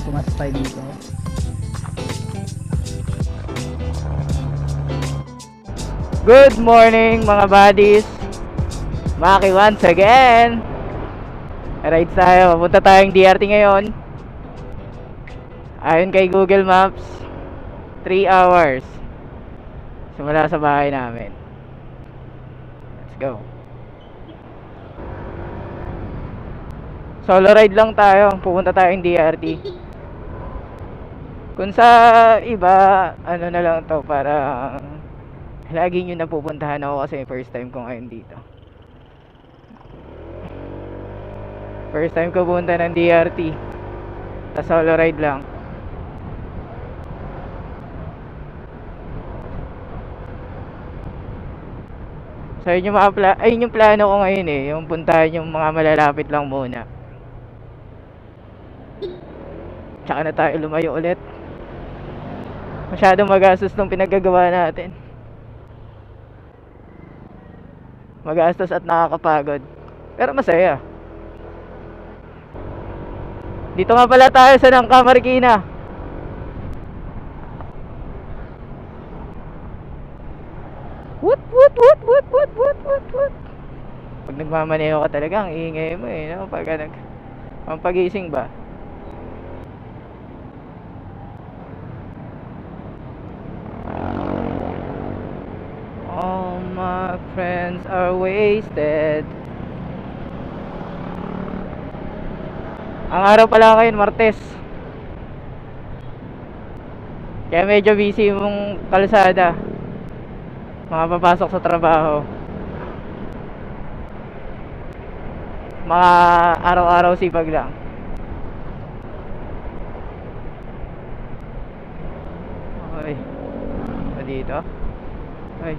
pumasok tayo dito. Good morning mga buddies. Maki once again. Rides tayo. Papunta tayong DRT ngayon. Ayon kay Google Maps, 3 hours simula sa bahay namin. Let's go. Solo ride lang tayo. Pupunta tayong DRT. Kung sa iba, ano na lang to, para lagi nyo napupuntahan ako kasi first time ko ngayon dito. First time ko pupunta ng DRT. Ta solo ride lang. So yun yung plano ko ngayon eh. Yung puntahan yung mga malalapit lang muna. Tsaka na tayo lumayo ulit. Masyadong magastos nung pinagagawa natin. Magastos at nakakapagod. Pero masaya. Dito nga pala tayo sa Nangka, Marikina. What? Pag nagmamaneho ka talaga, ang ingay mo eh, no? Ang pagising ba? All my friends are wasted. Ang araw pala ngayon, Martes. Kaya medyo busy yung kalsada. Mga papasok sa trabaho. Mga araw-araw sipag lang. Okay. Pa dito. Ay.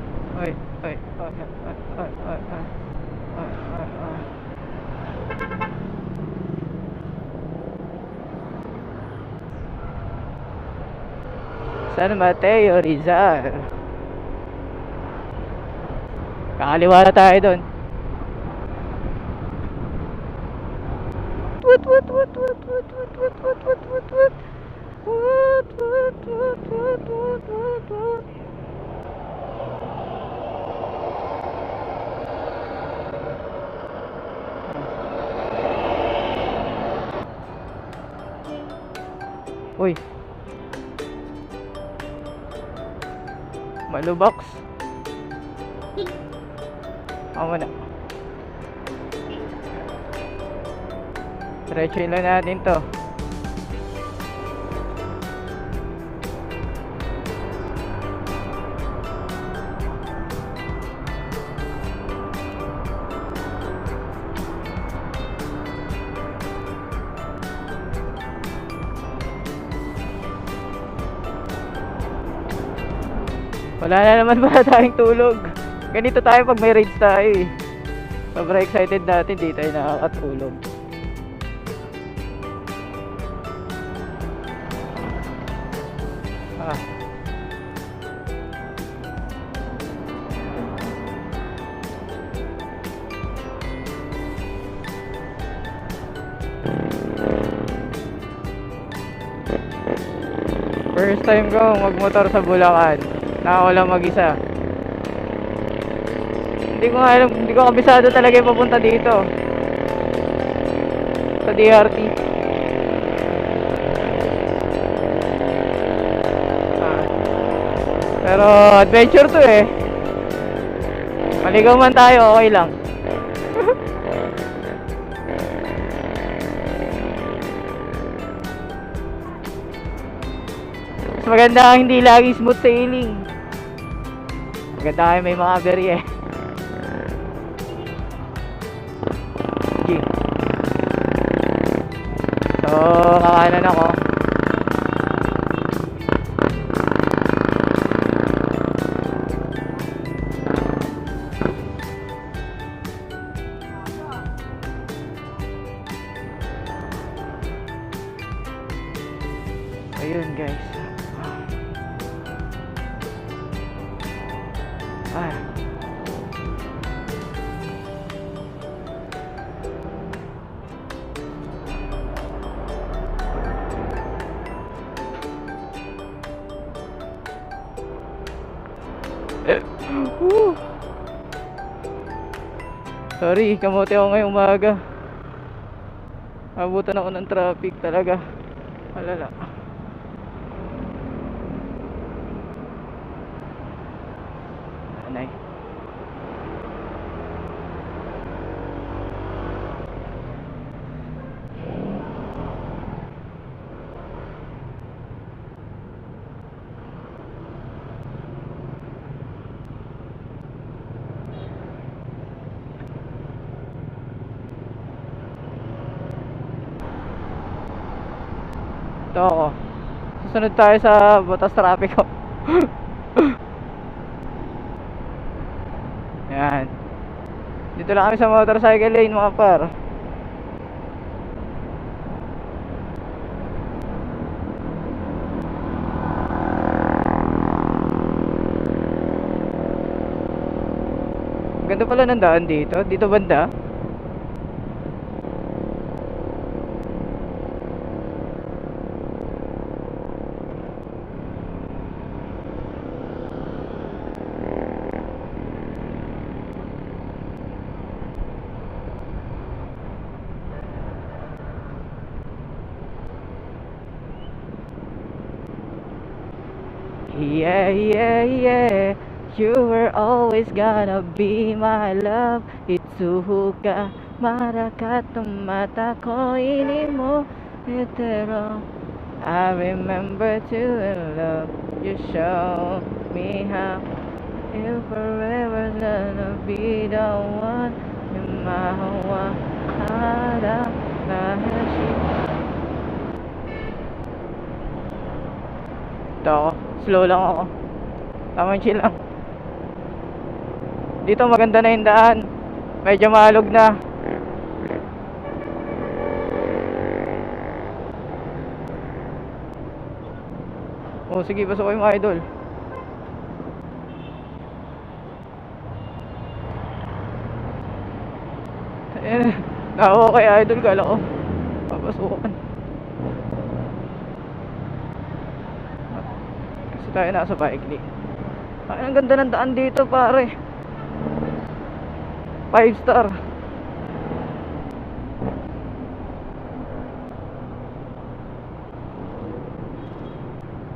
San Mateo, Rizal. Kakaliwa na tayo doon. Uy. Malubox. Ako na. Diretsuin lang natin to. Wala na naman pala tayong tulog. Ganito tayo pag may rides tayo eh. Sobrang excited natin, di tayo nakakatulog. First time ko magmotor sa Bulacan. Ako lang mag-isa. Hindi ko kabisado talaga yung papunta dito sa DRT. Pero adventure to eh. Maligaw man tayo, okay lang. Mas maganda ang hindi lagi smooth sailing. Maganda kayo may mga aberya eh. So, kakanan ako. Ayun guys. Woo! Sorry, kamote ako ngayong umaga. Abutan ako ng traffic talaga. Malala. Anay. Ito ako. Susunod tayo sa butas traffic ko. Yan. Dito lang kami sa motorcycle lane mga par. Ganda pala ng daan dito. Dito banda. Yeah, yeah, yeah. You were always gonna be my love. Itsuhuka marakato mata ko ini mo etero. I remember to love you. Show me how you forever gonna be the one in my heart. Ito ako. Slow lang ako. Tamang chill lang. Dito maganda na yung daan. Medyo maalog na. Oh, sige, pasok ko yung mga idol. Ayan. Nakawa kay idol, kala ko papasukan. Kasi tayo nasa bike lane. Ay, ang ganda ng daan dito pare. 5 star.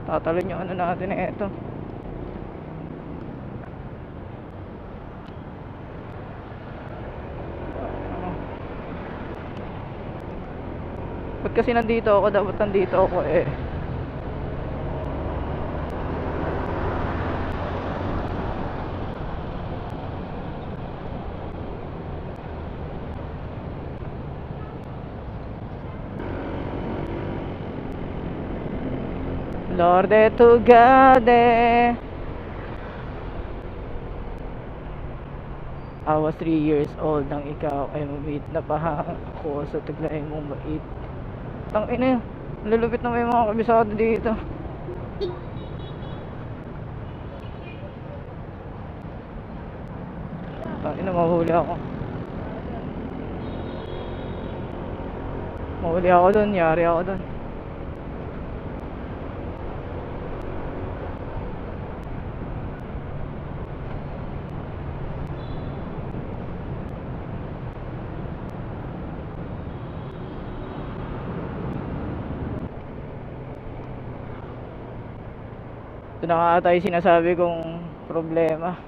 Tatalon yung ano natin eh, ito. Ba't kasi nandito ako? Dapat nandito ako eh. Lorde to God I was 3 years old nang ikaw ay mabit na pahang ako sa taglay mong bait. Tang ina, lulupit na may mga kabisado dito. Tang ina, mahuli ako. Mahuli ako dun, yari ako dun. Ito na nga tayo sinasabi kong problema.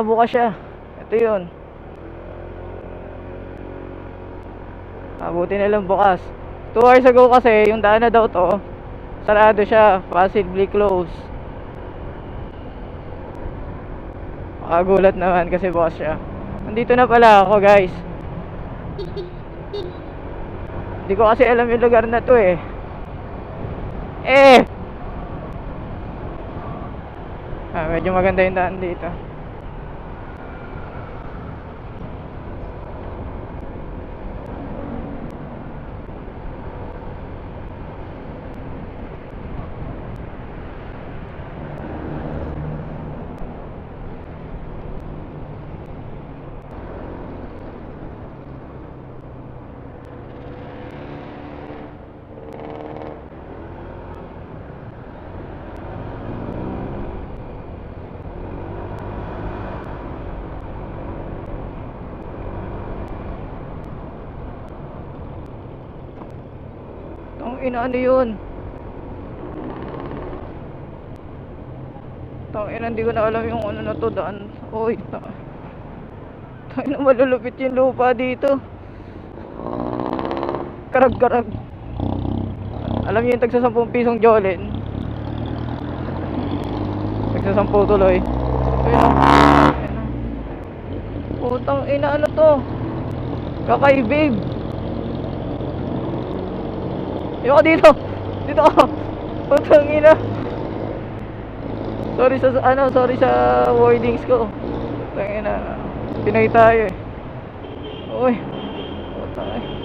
Bukas siya. Ito yun. Abuti na lang bukas. 2 hours ago kasi yung daan na daw to, sarado siya, possibly close. Makagulat naman kasi bukas siya. Nandito na pala ako guys. Hindi ko kasi alam yung lugar na to eh. Medyo maganda yung daan dito. Tang ina, ano yun? Tang ina, hindi ko na alam yung ano na to, daan. Oy, tang ina, malulupit yung lupa dito. Karag-karag. Alam niyo yung tagsa 10 pisong Jolin? Tagsa 10 tuloy. Ayun o. Ayun o. Putang ina, ano to? Kakay babe. Ayoko dito. Dito ako. Putang ina. Sorry sa ano, sorry sa wordings ko. Putang ina. Pinay tayo eh. Uy. Putang ina.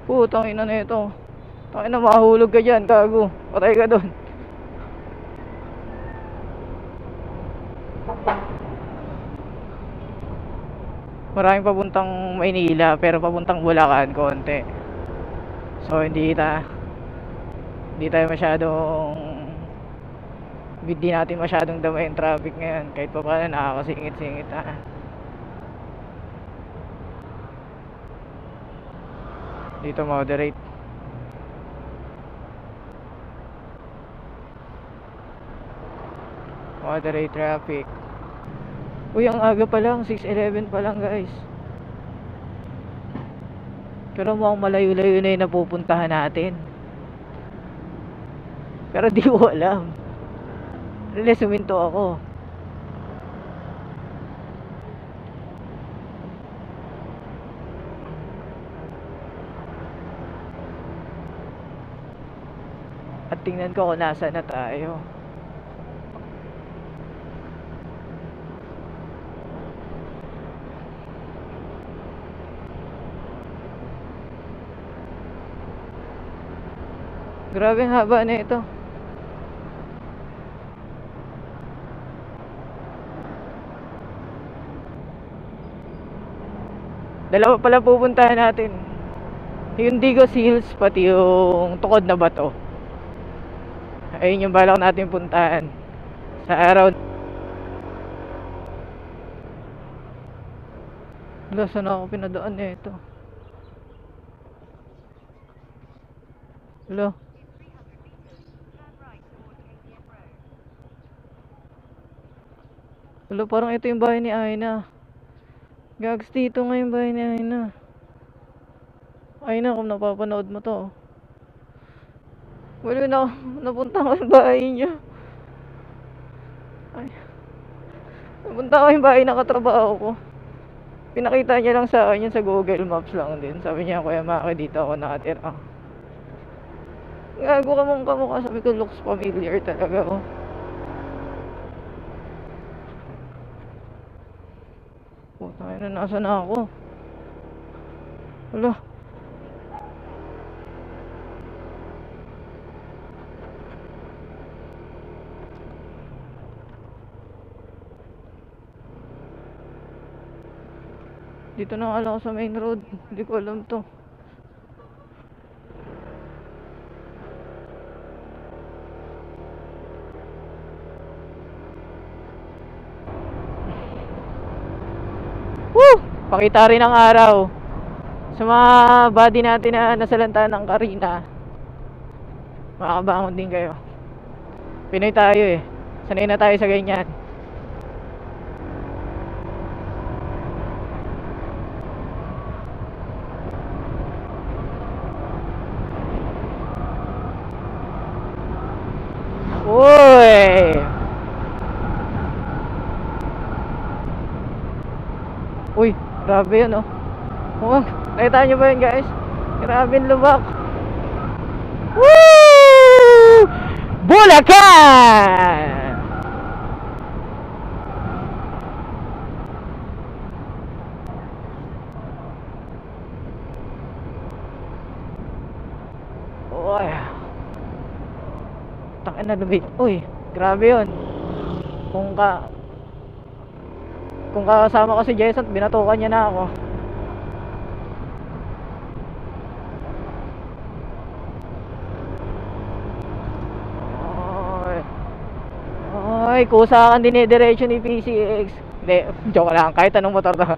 Putang ina na ito. Tangin na, mahulog ka dyan, gago. Patay ka dun. Maraming papuntang Maynila, pero papuntang Bulacan, konti. So, hindi tayo masyadong, hindi natin masyadong damay yung traffic ngayon. Kahit pa paano, nakakasingit-singit na. Dito moderate. Moderate traffic. Uy, ang aga pa lang, 6:11 pa lang guys. Pero mukhang malayo-layo na yung napupuntahan natin. Pero di ko alam. Dali, suminto ako. At tingnan ko kung nasa na tayo. Grabe ang haba na ito. Dalawa pala pupuntahan natin. Yung Digos Hills, pati yung Tukod na Bato. Ayun yung balak natin puntahan sa araw. Wala, saan ako pinadaan na ito? Wala. Wala, parang ito yung bahay ni Aina. Gags, dito nga yung bahay ni Aina. Aina, kung napapanood mo to. Wala na, napunta ko yung bahay niya. Ay, napunta ko yung bahay na katrabaho ko. Pinakita niya lang sa akin yun sa Google Maps lang din. Sabi niya, Kuya Maki, dito ako nakatira. Gago ka mong kamukha. Sabi ko, looks familiar talaga oh. Puta na, nasa na ako? Wala. Dito na akala ko sa main road. Hindi ko alam to. Woo! Pakita rin ang araw. Sa mga body natin na nasalanta ng Karina, makakabangon din kayo. Pinoy tayo eh. Sanay na tayo sa ganyan. Uy! Uy, grabe yun oh. Oh, nakita nyo ba yun guys? Grabe yung lubak. Woo! Bulacan! Ay, takin na lumit. Uy, grabe yun. Kung ka kung kasama ko si Jason, binatukan niya na ako. Ay, ay, kusa kang dinidiretso ni PCX. Hindi, joke lang, kahit anong motor to.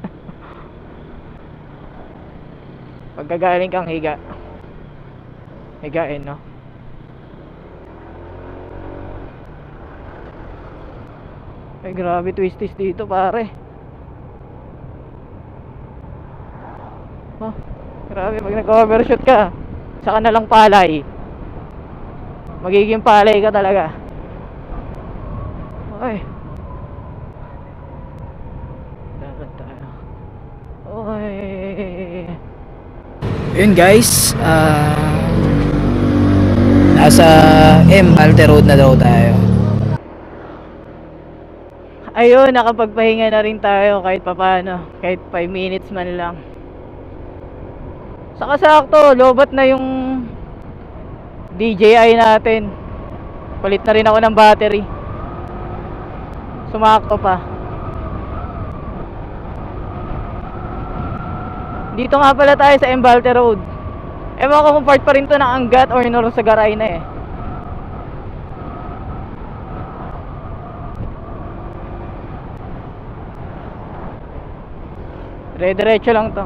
Pagkagaling kang higain, no? Ay, grabe twisties dito, pare. Oh, grabe, pag nag-overshoot ka, saka na lang palay. Magiging palay ka talaga. Ay. Dapat tayo. Oy. Yun guys, nasa Malte Road na daw tayo. Ayun, nakapagpahinga na rin tayo kahit papano, kahit 5 minutes man lang. Saka sakto, lobat na yung DJI natin. Palit na rin ako ng battery. Sumakto pa. Dito nga pala tayo sa Embalte Road. Ewan ko kung part pa rin to ng Angat or Norsagaray na eh. Dire-diretso lang to.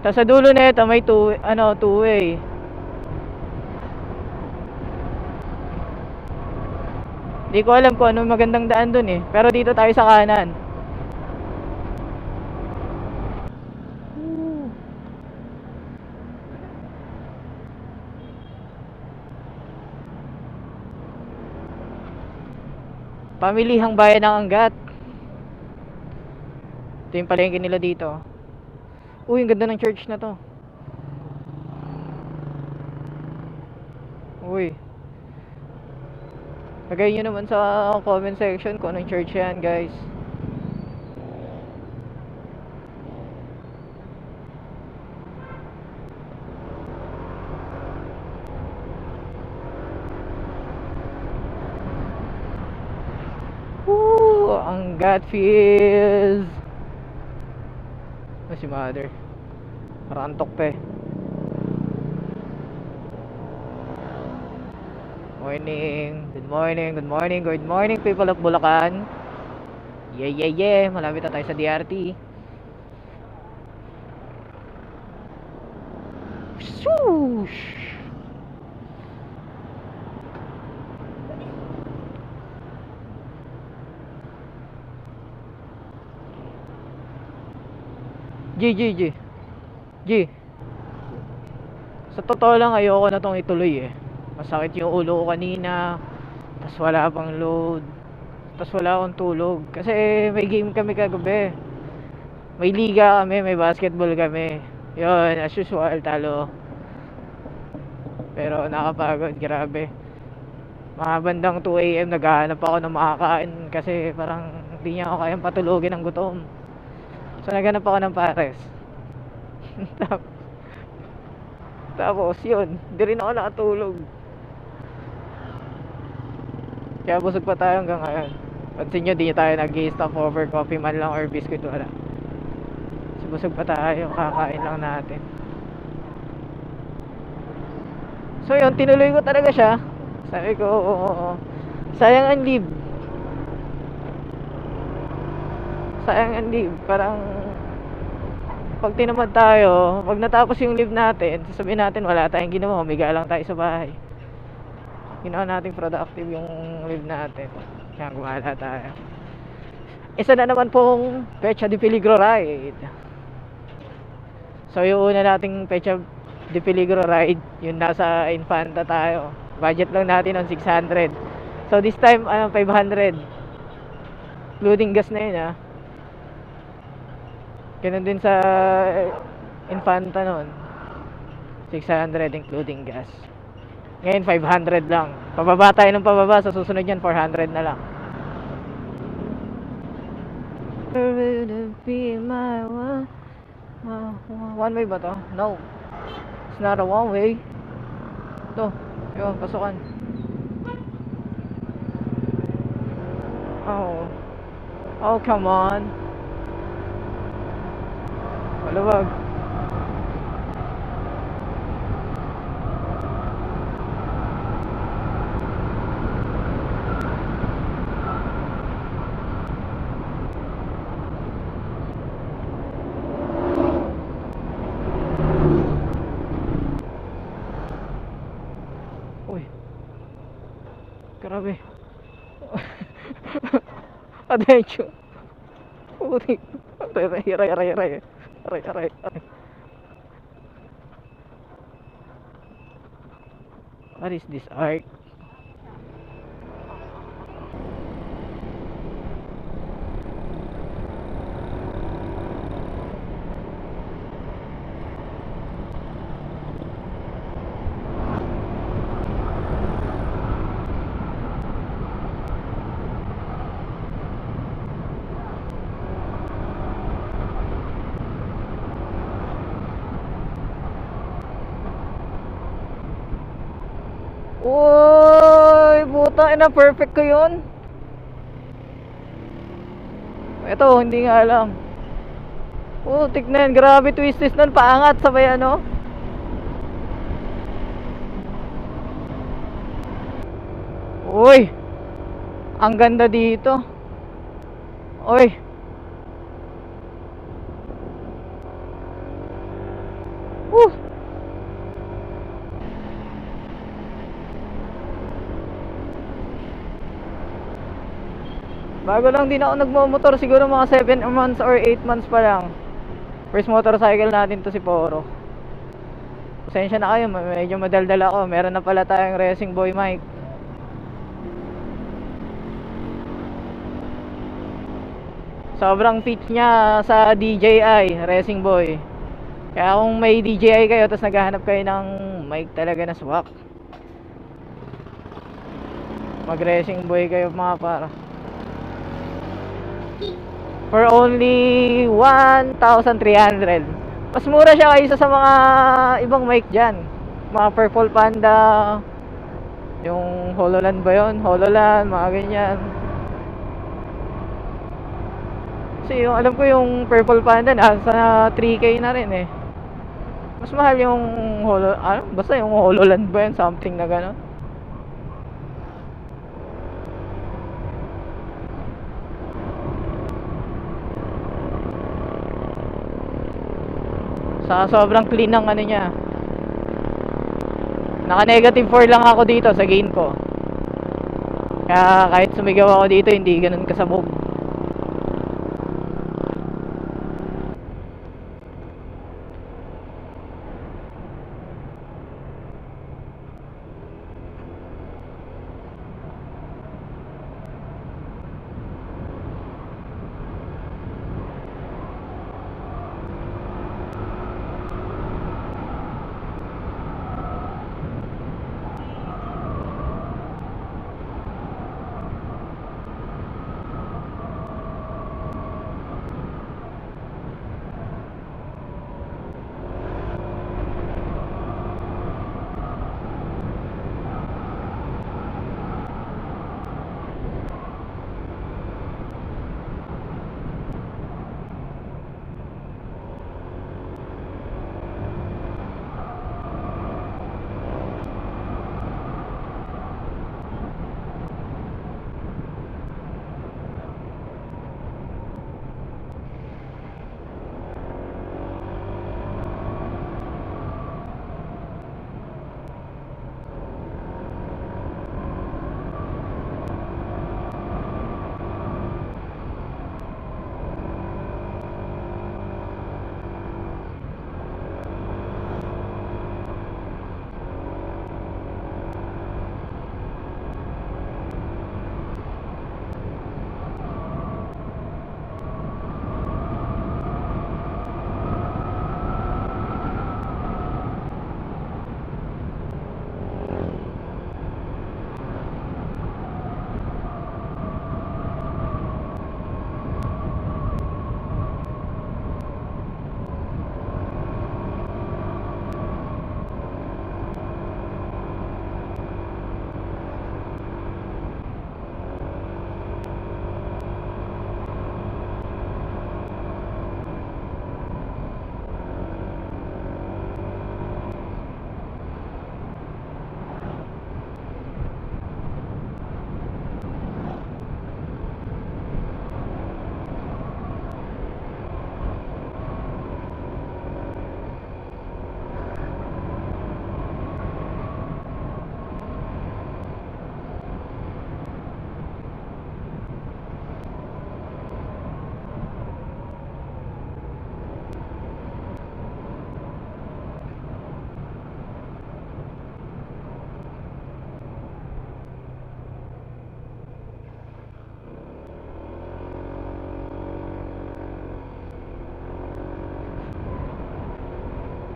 Tapos sa dulo nito may two-way. Di ko alam kung ano magandang daan dun eh. Pero dito tayo sa kanan. Pamilihang bayan ng Angat. Ito yung palengke nila dito. Uy, ang ganda ng church na to. Uy. Lagay nyo naman sa comment section kung anong church yan, guys. Woo! Ang gut feels. Si mother. Parang antok pa eh. Morning. Good morning. Good morning. Good morning people of Bulacan. Yeah. Malapit na tayo sa DRT. Swoosh! G. Sa totoo lang ayoko na tong ituloy eh. Masakit yung ulo ko kanina. Tas wala pang load. Tas wala akong tulog. Kasi may game kami kagabi. May liga kami, may basketball kami. Yun, as usual, talo. Pero nakapagod, grabe. Mga bandang 2 AM naghahanap ako ng makakain. Kasi parang hindi niya ako kayang patulogin ng gutom. So naghanap ako ng pares. Tapos yun, hindi rin ako nakatulog. Kaya busog pa tayo hanggang ngayon. Pansin nyo, di tayo nag-i-stop over coffee man lang or biscuit, wala. So busog pa tayo, kakain lang natin. So yun, tinuloy ko talaga siya. Sabi ko, sayang ang leave. Sayang ang leave. Parang pag tinamad tayo, pag natapos yung leave natin, sasabihin natin wala tayong ginawa, humiga lang tayo sa bahay. Ginawa natin productive yung leave natin. Kaya gumala tayo. Isa na naman pong Pecha de Peligro ride. So yung una nating Pecha de Peligro ride, yun nasa Infanta tayo. Budget lang natin on 600. So this time 500. Including gas na yun ha. Ganun din sa Infanta nun, 600 including gas. Ngayon 500 lang. Pababa tayo ng pababa. Sa susunod yan 400 na lang. One way ba to? No, it's not a one way. Ito. Yun, pasukan. Oh. Oh, come on. Maluwag. Uy. Grabe. Adventure. Putik. Aray. What is this art? Uy, puta ina, perfect ko yun. Ito, hindi nga alam. Putik na yan, grabe twist nun, paangat, sabay ano. Uy, ang ganda dito. Uy. Woo. Bago lang din ako nagmo-motor, siguro mga 7 months or 8 months pa lang. First motorcycle natin to si Poro. Pasensya na kayo, medyo madaldal ako. Meron na pala tayong Racing Boy mic. Sobrang fit niya sa DJI Racing Boy. Kaya kung may DJI kayo tapos naghahanap kayo ng mic talaga na swak, mag Racing Boy kayo mga para. For only 1,300. Mas mura siya kaysa sa mga ibang mic dyan. Mga Purple Panda, yung HoloLand ba yun? HoloLand, mga ganyan. Kasi yung, alam ko yung Purple Panda nasa 3K na rin eh. Mas mahal yung basta yung HoloLand ba yun? Something na gano'n. Sa sobrang clean ng ano niya. Naka negative 4 lang ako dito sa gain ko. Kaya kahit sumigaw ako dito hindi ganun kasabog.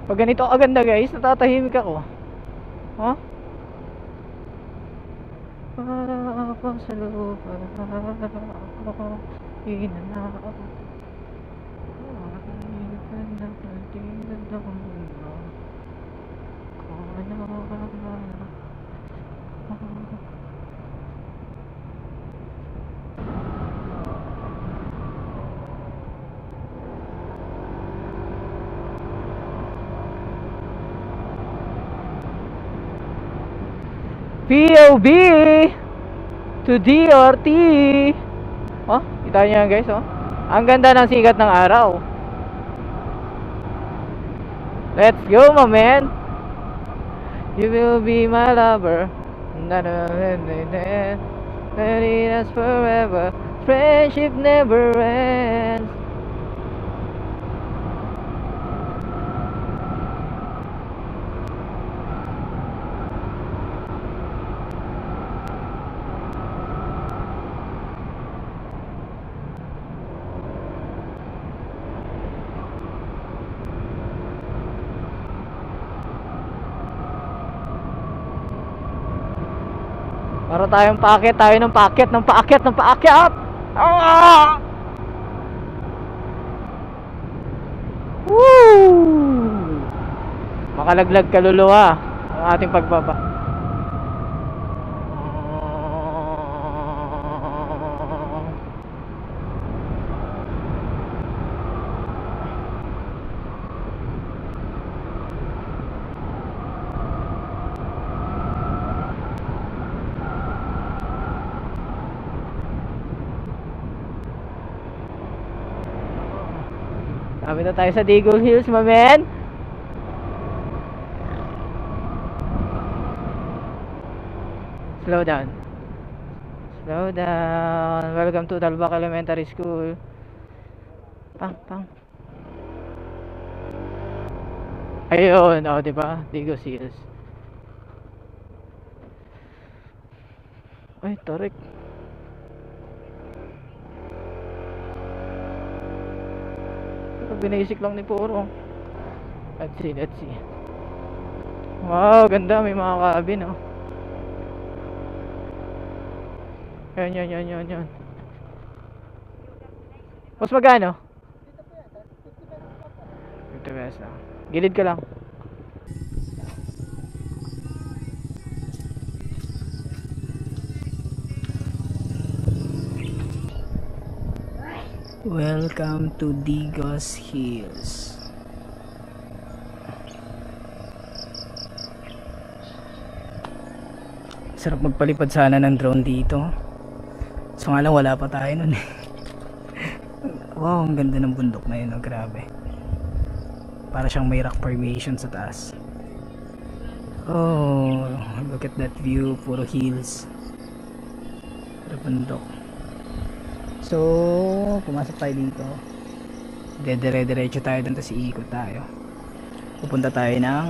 Pag ganito kaganda guys, natatahimik ako. Huh? Para ako sa lupa, para ako inanao. POB to DRT. Oh, kita niyo yan guys, oh. Ang ganda ng sikat ng araw. Let's go, my man. You will be my lover. Marry us forever. Friendship never ends. Para tayong paakyat, tayo ng paakyat, ng paakyat, ng paakyat. Ah! Woo! Makalaglag kaluluwa ang ating pagbaba. Lapit na tayo sa Deagle Hills, my man. Slow down. Slow down. Welcome to Talbak Elementary School. Pang, pang. Ayun, oh, diba? Deagle Hills. Ay, tarik. Binasic lang ni Puro. Let's see, let's see. Wow, ganda. May mga cabin, oh. Yan. Mas magano? 50 pesos na. Gilid ka lang. Welcome to Digos Hills. Sarap magpalipad sana ng drone dito. So nga lang wala pa tayo nun eh. Wow, ang ganda ng bundok na yun, oh, grabe. Para siyang may rock formation sa taas. Oh, look at that view, puro hills. Puro bundok. So, pumasok tayo dito. Dire-diretso tayo doon, tapos iikot tayo. Pupunta tayo ng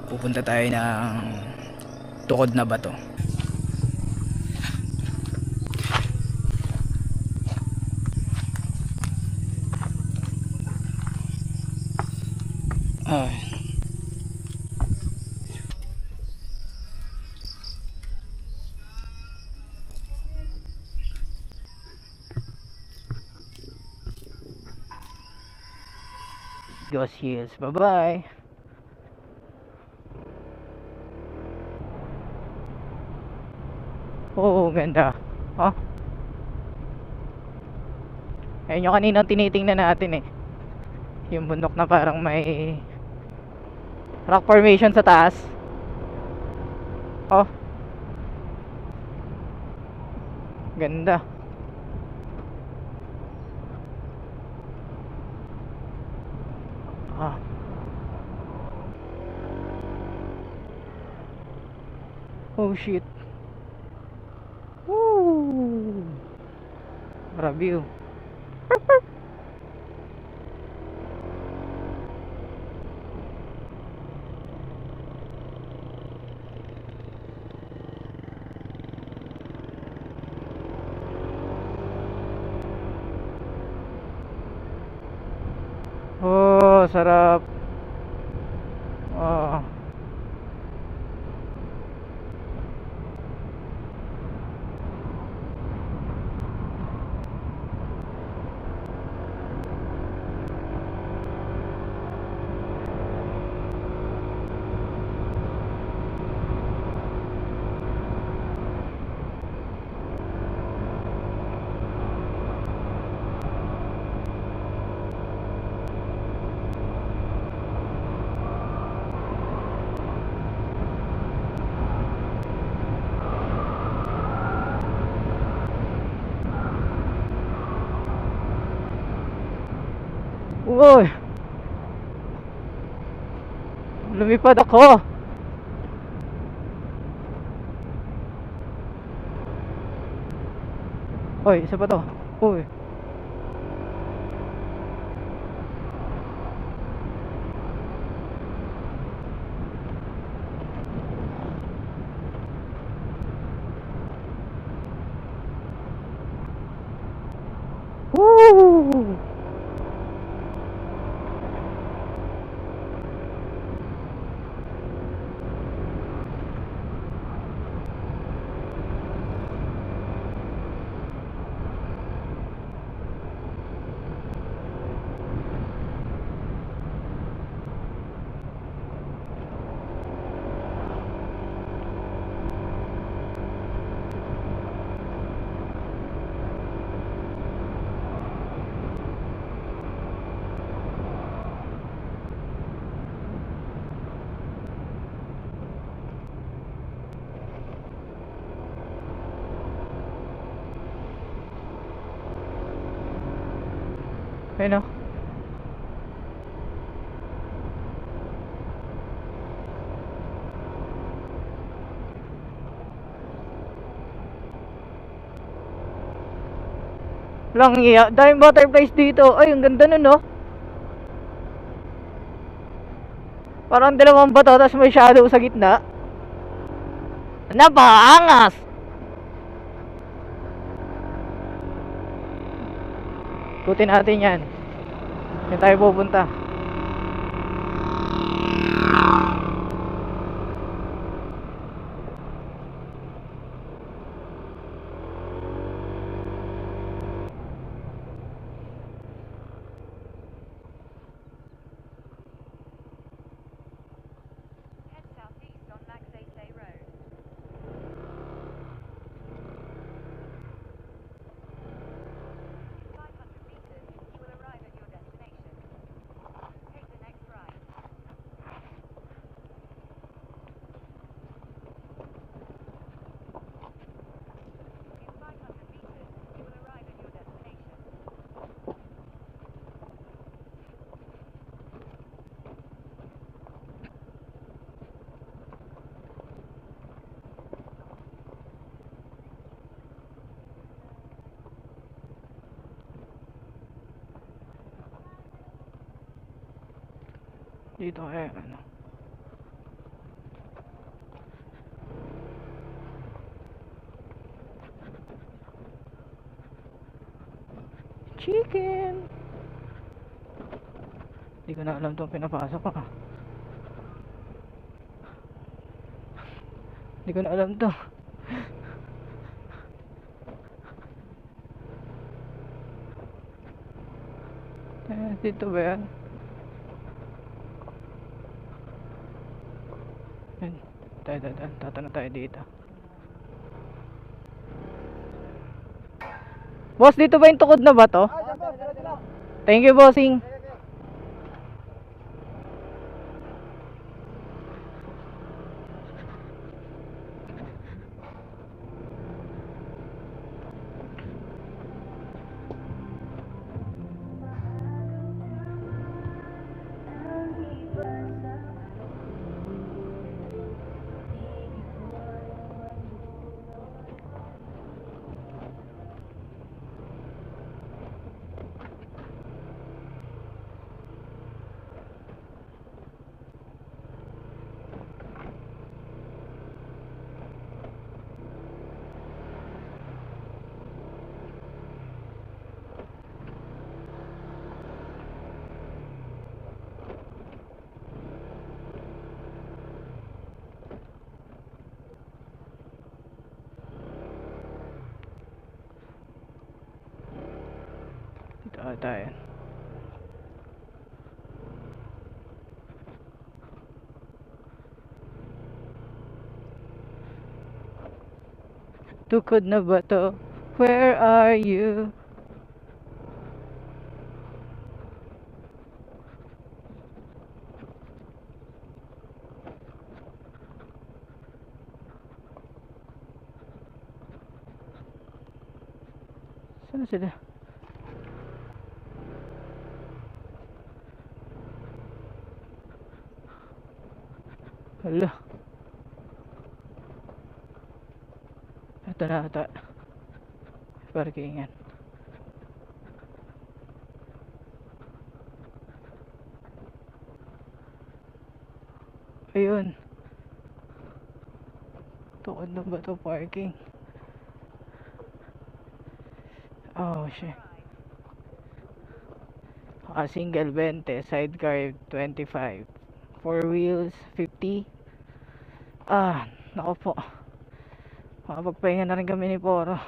pupunta tayo ng Tukod na Bato. Ghost Hills, bye bye. Oh, ganda. Oh. Ayun yung kaninang tinitingnan natin eh. Yung bundok na parang may rock formation sa taas. Oh. Ganda. Ah. Oh shit. Woo. Review. Oo, sarap. Oo. Uy, lumipad ako. Uy, isa pa to. Uy. Woo! Ayun o. Lang iya. Daming butterflies dito. Ay, ang ganda nun, no? Parang dalawang bato, tapos may shadow sa gitna. Napakaangas! Ikutin natin yan. Yan tayo pupunta. Head southeast on Max 8A Road. In 500 meters, you will arrive at your destination. Take the next right. In 500 meters, you will arrive at your destination. Dito eh, ano. Chicken! Hindi ko na alam itong pinapasok ko. Hindi ko na alam to. Dito ba yan? Yan. Tatanong tayo dito. Boss, dito ba yung tukod na ba to? Thank you, bossing. Dito ata yan. Tukod na ba to? Where are you? Saan na sila? Hala. Ito na ata. Parkingan. Ayun. Tukod na ba to parking? Oh shit. Single 20, sidecar 25, 4 wheels 50. Nako po. Makapagpahinga na rin kami ni Poro.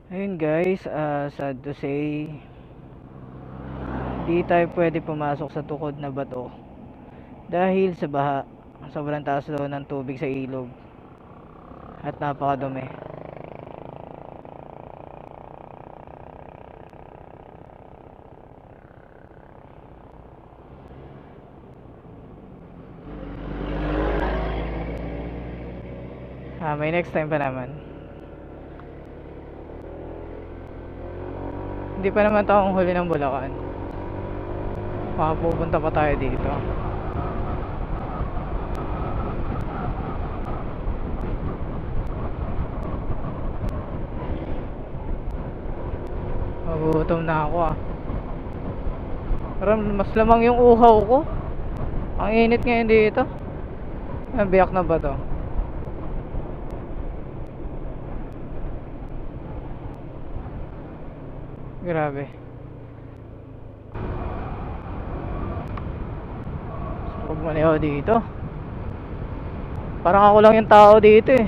Ayun guys, sad to say, di tayo pwede pumasok sa tukod na bato dahil sa baha. Sobrang taas daw ng tubig sa ilog at napakadumi. May next time pa naman. Hindi pa naman taong huli ng Bulacan. Pupunta pa tayo dito. Magugutom na ako Parang mas lamang yung uhaw ko. Ang init ngayon dito. Biyak na ba to? Grabe. Huwag maneho dito. Parang ako lang yung tao dito eh.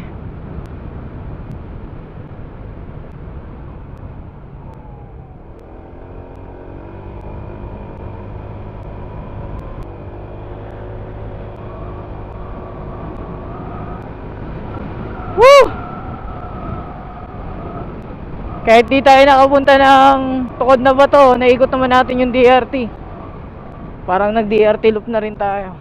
Woo! Kahit di tayo nakapunta ng tukod na bato, naikot naman natin yung DRT. Parang nag-DRT loop na rin tayo.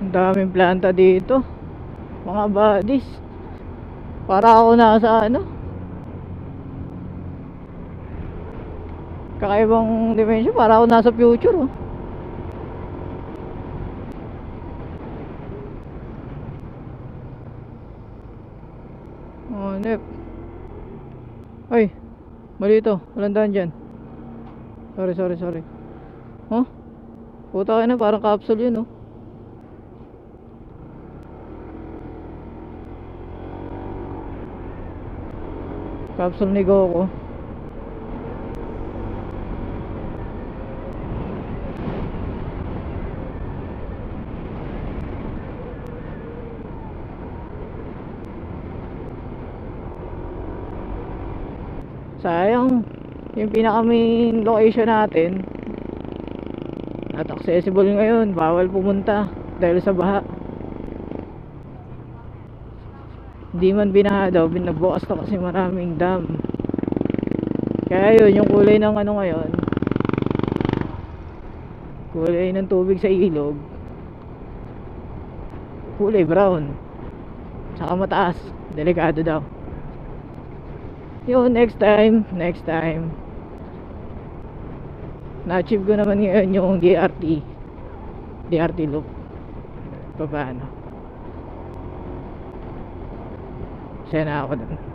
Ang daming planta dito. Mga buddies. Para ako nasa kakaibang dimension. Para ako nasa future Nep. Ay. Mali ito. Walang daan dyan. Sorry. Oh? Puta ka na. Parang capsule yun, oh. Capsule ni Goku. Sayang. Yung pinaka main location natin not accessible ngayon. Bawal pumunta dahil sa baha. Hindi man binaha daw, binabukas na kasi maraming dam. Kaya yun, yung kulay ng ano ngayon, kulay ng tubig sa ilog, kulay brown. Saka mataas, delikado daw. Yun, next time na-achieve ko naman ngayon yung DRT loop. Paano? Siya na ako dun.